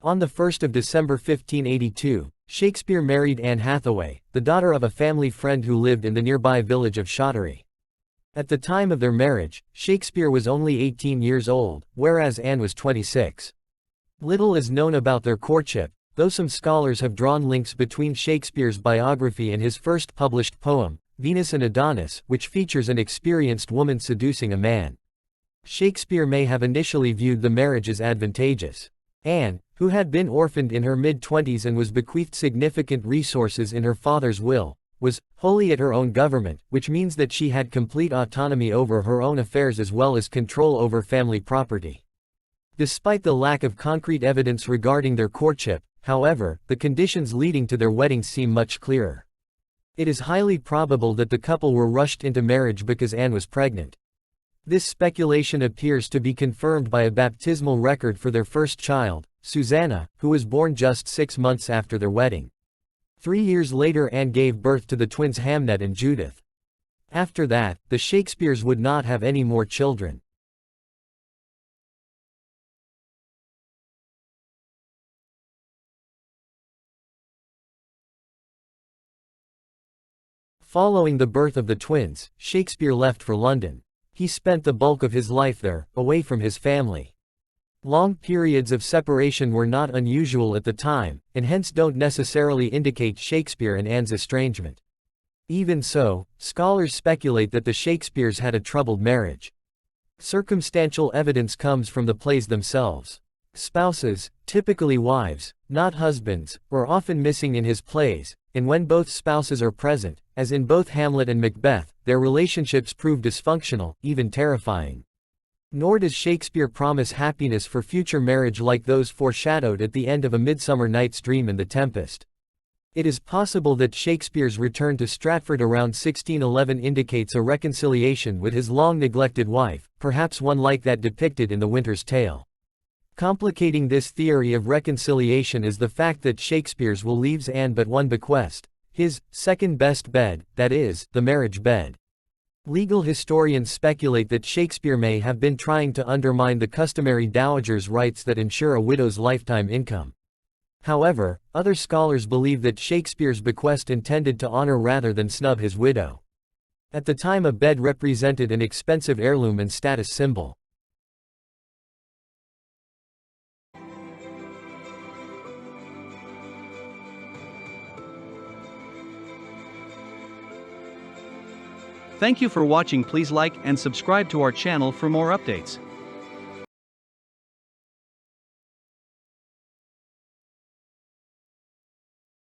On the 1st of December 1582, Shakespeare married Anne Hathaway, the daughter of a family friend who lived in the nearby village of Shottery. At the time of their marriage, Shakespeare was only 18 years old, whereas Anne was 26. Little is known about their courtship, though some scholars have drawn links between Shakespeare's biography and his first published poem, Venus and Adonis, which features an experienced woman seducing a man. Shakespeare may have initially viewed the marriage as advantageous. Anne, who had been orphaned in her mid-20s and was bequeathed significant resources in her father's will, was wholly at her own government, which means that she had complete autonomy over her own affairs as well as control over family property. Despite the lack of concrete evidence regarding their courtship, however, the conditions leading to their wedding seem much clearer. It is highly probable that the couple were rushed into marriage because Anne was pregnant. This speculation appears to be confirmed by a baptismal record for their first child, Susanna, who was born just 6 months after their wedding. 3 years later Anne gave birth to the twins Hamnet and Judith. After that, the Shakespeares would not have any more children. Following the birth of the twins, Shakespeare left for London. He spent the bulk of his life there, away from his family. Long periods of separation were not unusual at the time, and hence don't necessarily indicate Shakespeare and Anne's estrangement. Even so, scholars speculate that the Shakespeares had a troubled marriage. Circumstantial evidence comes from the plays themselves. Spouses, typically wives, not husbands, were often missing in his plays, and when both spouses are present, as in both Hamlet and Macbeth, their relationships prove dysfunctional, even terrifying. Nor does Shakespeare promise happiness for future marriage like those foreshadowed at the end of A Midsummer Night's Dream and The Tempest. It is possible that Shakespeare's return to Stratford around 1611 indicates a reconciliation with his long-neglected wife, perhaps one like that depicted in The Winter's Tale. Complicating this theory of reconciliation is the fact that Shakespeare's will leaves Anne but one bequest, his second-best bed, that is, the marriage bed. Legal historians speculate that Shakespeare may have been trying to undermine the customary dowager's rights that ensure a widow's lifetime income. However, other scholars believe that Shakespeare's bequest intended to honor rather than snub his widow. At the time, a bed represented an expensive heirloom and status symbol. Thank you for watching. Please like and subscribe to our channel for more updates.